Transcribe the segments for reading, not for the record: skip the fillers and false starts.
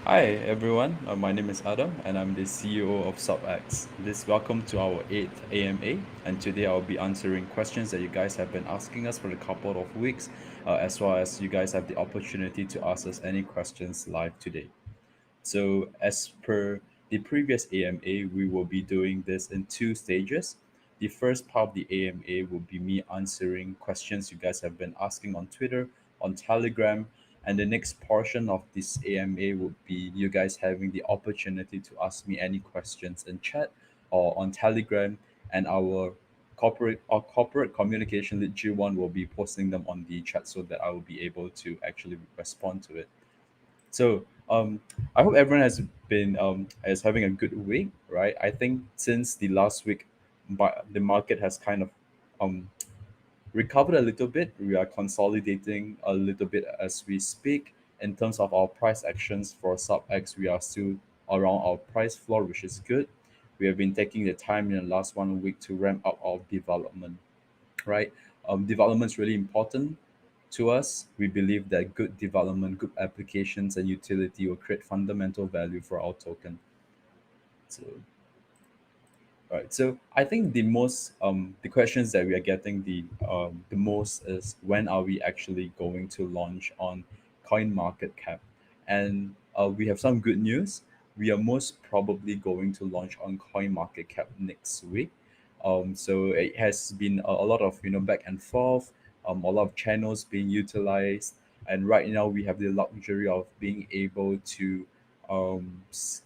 Hi everyone, my name is Adam and I'm the CEO of Subx. This welcome to our 8th AMA, and today I'll be answering questions that you guys have been asking us for a couple of weeks, as well as you guys have the opportunity to ask us any questions live today. So, as per the previous AMA, we will be doing this in two stages. The first part of the AMA will be me answering questions you guys have been asking on Twitter, on Telegram, and the next portion of this AMA would be you guys having the opportunity to ask me any questions in chat or on Telegram, and our corporate communication lead G1 will be posting them on the chat so that I will be able to actually respond to it. So I hope everyone has been is having a good week, right? I think since the last week, but the market has kind of um recovered a little bit. We are consolidating a little bit as we speak. In terms of our price actions for sub X, we are still around our price floor, which is good. We have been taking the time in the last 1 week to ramp up our development, right? Development is really important to us. We believe that good development, good applications, and utility will create fundamental value for our token. So, right. So I think the questions that we are getting the most is when are we actually going to launch on Coin Market Cap, and we have some good news. We are most probably going to launch on Coin Market Cap next week. So it has been a lot of back and forth, a lot of channels being utilized, and right now we have the luxury of being able to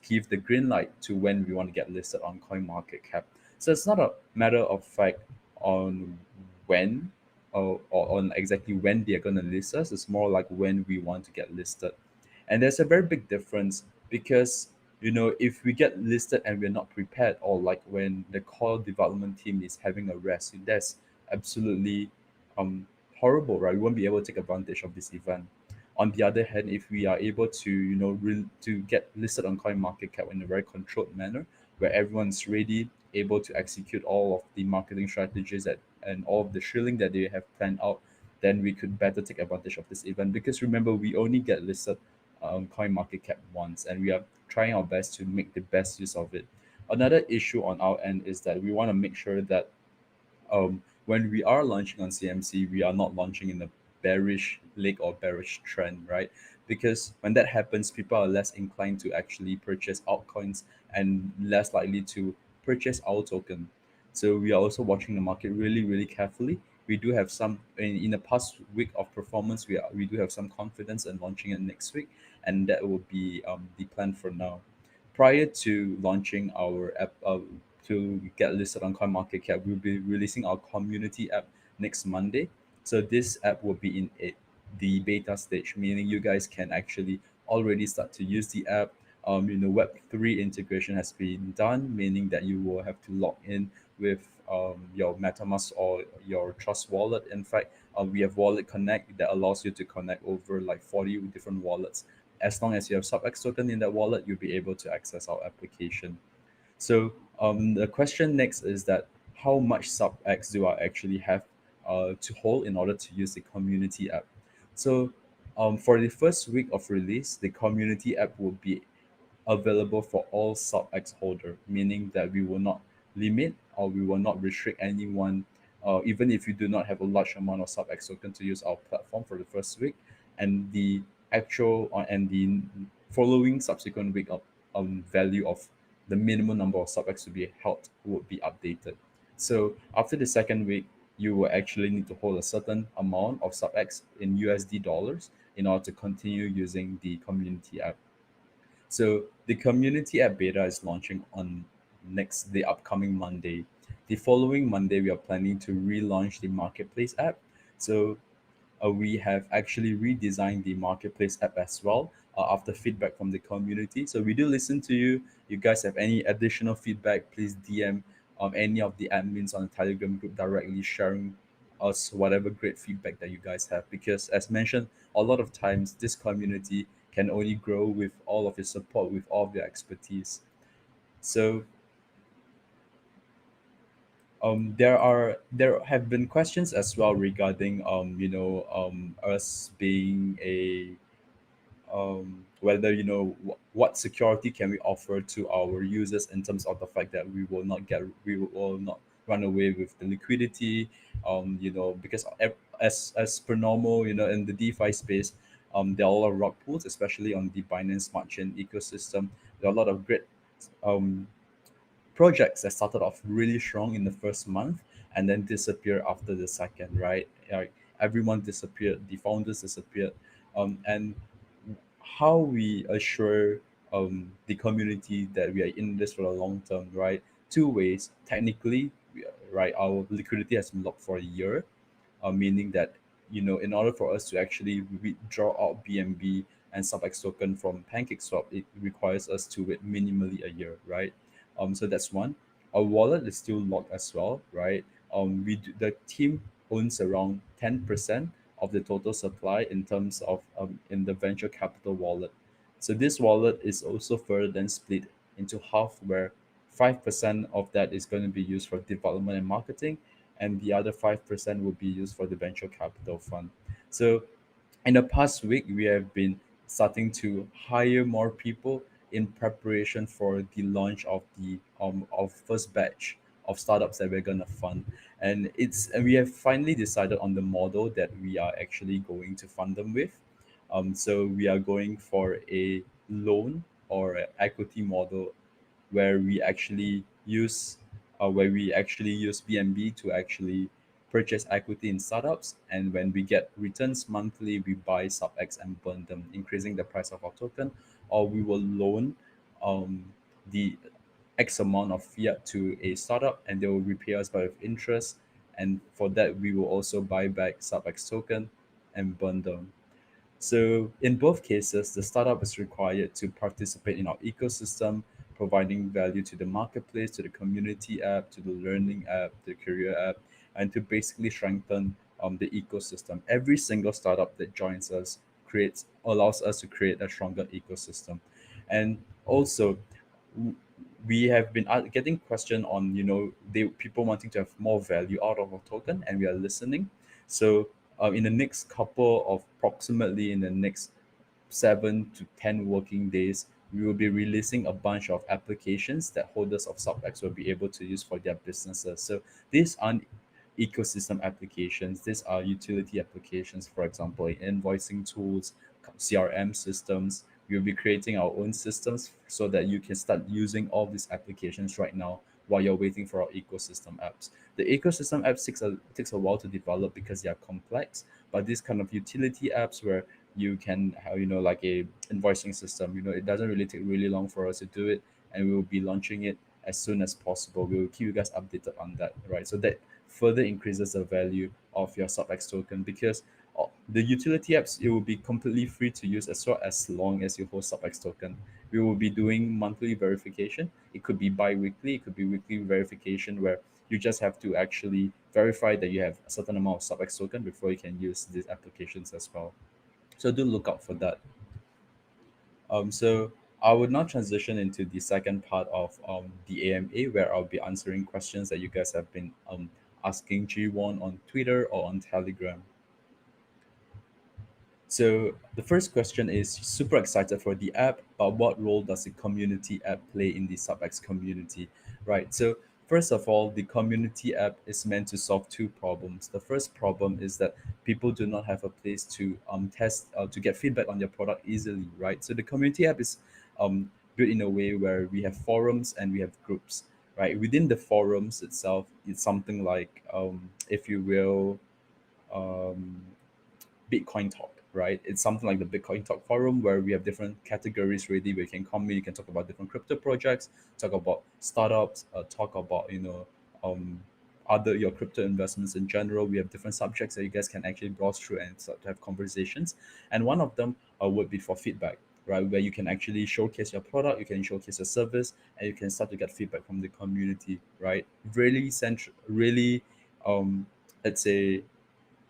give the green light to when we want to get listed on CoinMarketCap. So it's not a matter of fact on when or on exactly when they're going to list us. It's more like when we want to get listed. And there's a very big difference because if we get listed and we're not prepared, or like when the core development team is having a rest, that's absolutely um horrible, right? We won't be able to take advantage of this event. On the other hand, if we are able to to get listed on coin market cap in a very controlled manner, where everyone's ready, able to execute all of the marketing strategies and all of the shilling that they have planned out, then we could better take advantage of this event. Because remember, we only get listed on coin market cap once, and we are trying our best to make the best use of it. Another issue on our end is that we want to make sure that when we are launching on CMC, we are not launching in a bearish leg or bearish trend, right? Because when that happens, people are less inclined to actually purchase altcoins and less likely to purchase our token. So we are also watching the market really, really carefully. We do have some in the past week of performance. We do have some confidence in launching it next week, and that will be the plan for now. Prior to launching our app, to get listed on CoinMarketCap, we'll be releasing our community app next Monday. So this app will be in the beta stage, meaning you guys can actually already start to use the app. Web3 integration has been done, meaning that you will have to log in with your MetaMask or your Trust wallet. In fact, we have Wallet Connect that allows you to connect over like 40 different wallets. As long as you have Subx token in that wallet, you'll be able to access our application. So the question next is that how much sub X do I actually have to hold in order to use the community app? So for the first week of release, the community app will be available for all sub X holder, meaning that we will not limit or we will not restrict anyone, even if you do not have a large amount of sub X token to use our platform for the first week, and the actual and the following subsequent week of value of the minimum number of sub X to be held would be updated. So after the second week, you will actually need to hold a certain amount of sub X in USD dollars in order to continue using the community app. So the community app beta is launching on the upcoming Monday. The following Monday, we are planning to relaunch the marketplace app. So we have actually redesigned the marketplace app as well after feedback from the community. So we do listen to you. You guys have any additional feedback, please DM any of the admins on the Telegram group directly, sharing us whatever great feedback that you guys have. Because as mentioned, a lot of times this community can only grow with all of your support, with all of your expertise. So there have been questions as well regarding us being a whether what security can we offer to our users in terms of the fact that we will not run away with the liquidity, because as per normal, in the DeFi space, there are a lot of rug pulls, especially on the Binance Smart Chain ecosystem. There are a lot of great um, projects that started off really strong in the first month and then disappear after the second, right? Like everyone disappeared, the founders disappeared, and how we assure the community that we are in this for the long term, right? Two ways. Technically, right, our liquidity has been locked for a year, meaning that in order for us to actually withdraw out BNB and Subx token from PancakeSwap, it requires us to wait minimally a year, right? So that's one. Our wallet is still locked as well, right? The team owns around 10% of the total supply in terms of in the venture capital wallet. So this wallet is also further then split into half, where 5% of that is going to be used for development and marketing, and the other 5% will be used for the venture capital fund. So in the past week, we have been starting to hire more people in preparation for the launch of the of first batch of startups that we're gonna fund, and we have finally decided on the model that we are actually going to fund them with. So we are going for a loan or an equity model where we actually use BNB to actually purchase equity in startups, and when we get returns monthly, we buy Subx and burn them, increasing the price of our token, or we will loan um, the X amount of fiat to a startup, and they will repay us by with interest, and for that we will also buy back Subx token and burn them. So in both cases, the startup is required to participate in our ecosystem, providing value to the marketplace, to the community app, to the learning app, the career app, and to basically strengthen the ecosystem. Every single startup that joins us creates allows us to create a stronger ecosystem. And also, w- we have been getting question on they people wanting to have more value out of a token, and we are listening. So in the next couple of approximately in the next 7 to 10 working days, we will be releasing a bunch of applications that holders of Subx will be able to use for their businesses. So these aren't ecosystem applications, these are utility applications, for example, invoicing tools, CRM systems. We'll be creating our own systems so that you can start using all these applications right now while you're waiting for our ecosystem apps. The ecosystem apps takes a while to develop because they are complex, but these kind of utility apps where you can have like a invoicing system, it doesn't really take really long for us to do it, and we will be launching it as soon as possible. We will keep you guys updated on that, right? So that further increases the value of your Subx token, because the utility apps, it will be completely free to use as long as you hold Subx token. We will be doing monthly verification. It could be bi-weekly, it could be weekly verification, where you just have to actually verify that you have a certain amount of Subx token before you can use these applications as well. So do look out for that. So I would now transition into the second part of the AMA, where I'll be answering questions that you guys have been asking G1 on Twitter or on Telegram. So the first question is super excited for the app, but what role does the community app play in the Subx community? Right. So first of all, the community app is meant to solve two problems. The first problem is that people do not have a place to test to get feedback on their product easily. Right. So the community app is built in a way where we have forums and we have groups. Right. Within the forums itself, it's something like if you will. Um, Bitcoin Talk, right? It's something like the Bitcoin Talk forum where we have different categories ready where you can come in, you can talk about different crypto projects, talk about startups, talk about, um, other your crypto investments in general. We have different subjects that you guys can actually browse through and start to have conversations. And one of them would be for feedback, right? Where you can actually showcase your product, you can showcase your service, and you can start to get feedback from the community, right? Really, um, let's say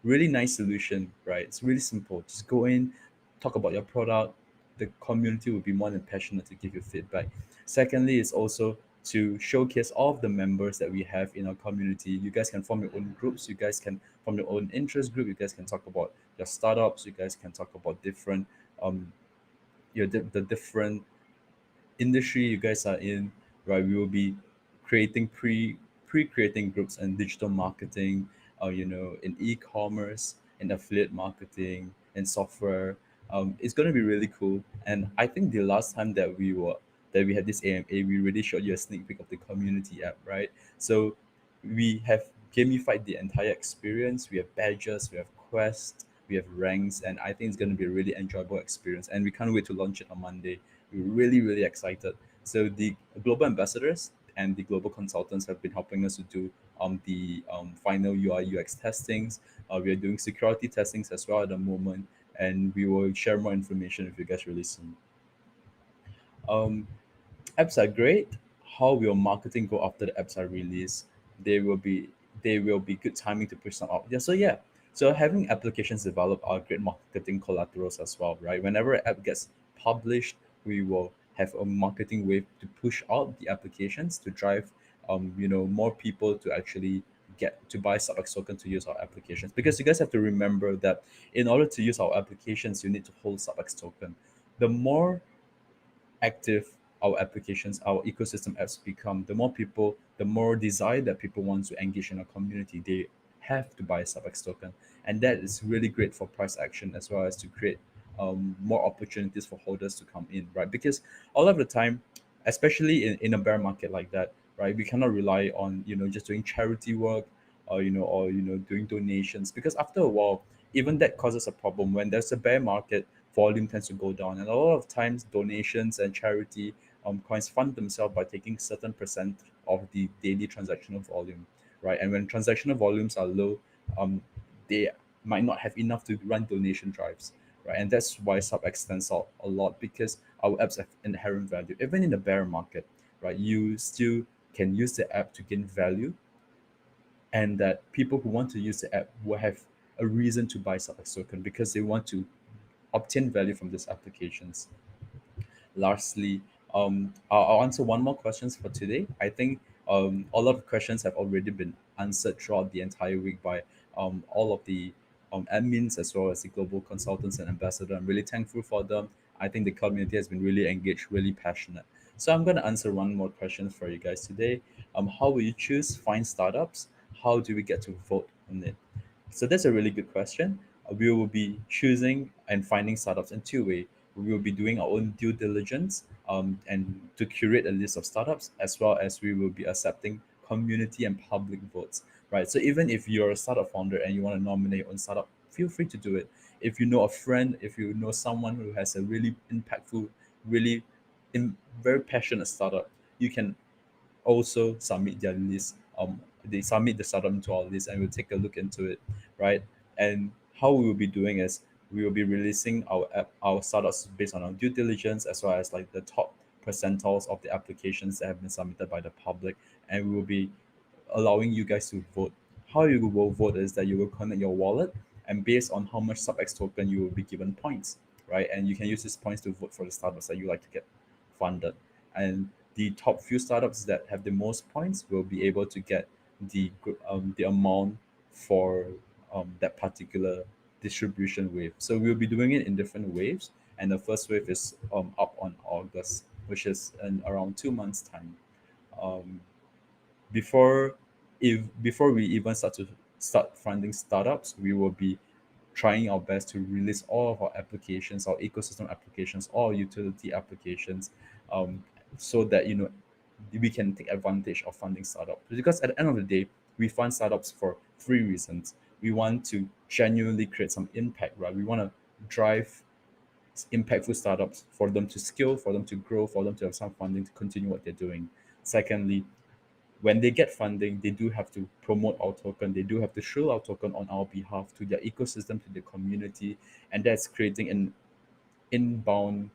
really nice solution, right? It's really simple. Just go in, talk about your product. The community will be more than passionate to give you feedback. Secondly, is also to showcase all of the members that we have in our community. You guys can form your own groups. You guys can form your own interest group. You guys can talk about your startups. You guys can talk about different um the different industry you guys are in, right? We will be creating pre-creating groups in digital marketing, in e-commerce, in affiliate marketing, in software. It's going to be really cool. And I think the last time that we had this AMA, we really showed you a sneak peek of the community app, right? So we have gamified the entire experience. We have badges, we have quests, we have ranks, and I think it's going to be a really enjoyable experience. And we can't wait to launch it on Monday. We're really, really excited. So the global ambassadors and the global consultants have been helping us to do the final UI UX testings. We are doing security testings as well at the moment, and we will share more information with you guys really soon. Um, Apps are great. How will marketing go after the apps are released? They will be they will be good timing to push them out. Yeah. So having applications developed are great marketing collaterals as well, right? Whenever an app gets published, we will have a marketing wave to push out the applications to drive more people to actually get to buy Subx token to use our applications. Because you guys have to remember that in order to use our applications, you need to hold Subx token. The more active our applications, our ecosystem apps become, the more people, the more desire that people want to engage in our community, they have to buy a Subx token. And that is really great for price action as well as to create more opportunities for holders to come in, right? Because all of the time, especially in a bear market like that, right, we cannot rely on, just doing charity work or doing donations, because after a while, even that causes a problem. When there's a bear market, volume tends to go down, and a lot of times donations and charity coins fund themselves by taking certain percent of the daily transactional volume, right? And when transactional volumes are low, um, they might not have enough to run donation drives, right? And that's why sub stands out a lot, because our apps have inherent value even in the bear market, right? You still can use the app to gain value, and that people who want to use the app will have a reason to buy Subx token because they want to obtain value from these applications. Lastly, I'll answer one more questions for today. I think a lot of questions have already been answered throughout the entire week by all of the admins as well as the global consultants and ambassador. I'm really thankful for them. I think the community has been really engaged, really passionate. So I'm going to answer one more question for you guys today. How will you choose find startups? How do we get to vote on it? So that's a really good question. We will be choosing and finding startups in two ways. We will be doing our own due diligence and to curate a list of startups, as well as we will be accepting community and public votes. Right. So even if you're a startup founder and you want to nominate your own startup, feel free to do it. If you know a friend, if you know someone who has a really impactful, really very passionate startup, you can also submit their list. They submit the startup into our list, and we'll take a look into it, right? And how we will be doing is we will be releasing our app, our startups based on our due diligence, as well as like the top percentiles of the applications that have been submitted by the public, and we will be allowing you guys to vote. How you will vote is that you will connect your wallet, and based on how much Subx token you will be given points, right? And you can use these points to vote for the startups that you like to get funded. And the top few startups that have the most points will be able to get the amount for that particular distribution wave. So we'll be doing it in different waves, and the first wave is up on August, which is in around 2 months' time. Um, before if before we even start funding startups, we will be trying our best to release all of our applications, our ecosystem applications, all utility applications, so that we can take advantage of funding startups. Because at the end of the day, we fund startups for three reasons. We want to genuinely create some impact, right? We want to drive impactful startups for them to scale, for them to grow, for them to have some funding to continue what they're doing. Secondly, when they get funding, they do have to promote our token. They do have to show our token on our behalf to their ecosystem, to the community, and that's creating an inbound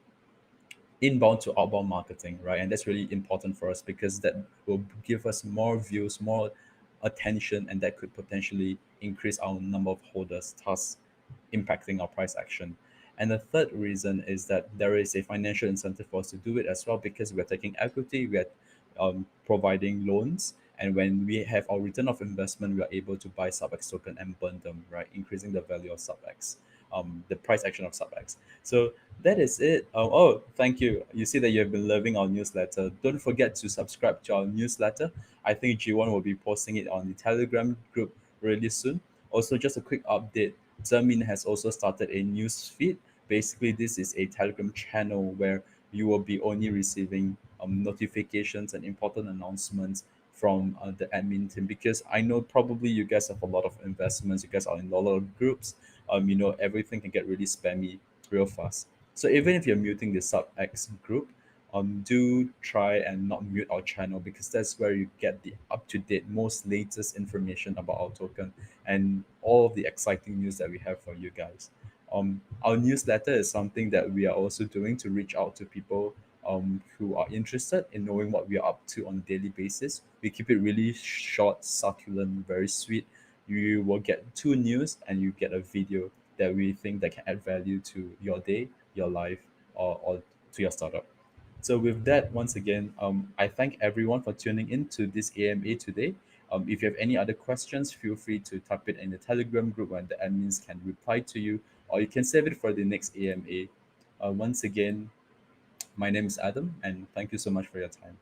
inbound to outbound marketing, right? And that's really important for us because that will give us more views, more attention, and that could potentially increase our number of holders, thus impacting our price action. And the third reason is that there is a financial incentive for us to do it as well, because we're taking equity, we're providing loans, and when we have our return of investment, we are able to buy Subx token and burn them, right? Increasing the value of Subx. the price action of Subx. So that is it. Oh, thank you. You see that you have been loving our newsletter. Don't forget to subscribe to our newsletter. I think G1 will be posting it on the Telegram group really soon. Also, just a quick update. Zemin has also started a news feed. Basically, this is a Telegram channel where you will be only receiving notifications and important announcements from the admin team, because I know probably you guys have a lot of investments, you guys are in a lot of groups. Everything can get really spammy real fast. So even if you're muting the sub X group, do try and not mute our channel, because that's where you get the up to date, most latest information about our token and all of the exciting news that we have for you guys. Our newsletter is something that we are also doing to reach out to people who are interested in knowing what we are up to on a daily basis. We keep it really short, succulent, very sweet. You will get two news and you get a video that we think that can add value to your day, your life, or to your startup. So with that, once again, I thank everyone for tuning in to this AMA today. If you have any other questions, feel free to type it in the Telegram group and the admins can reply to you, or you can save it for the next AMA. Once again, my name is Adam, and thank you so much for your time.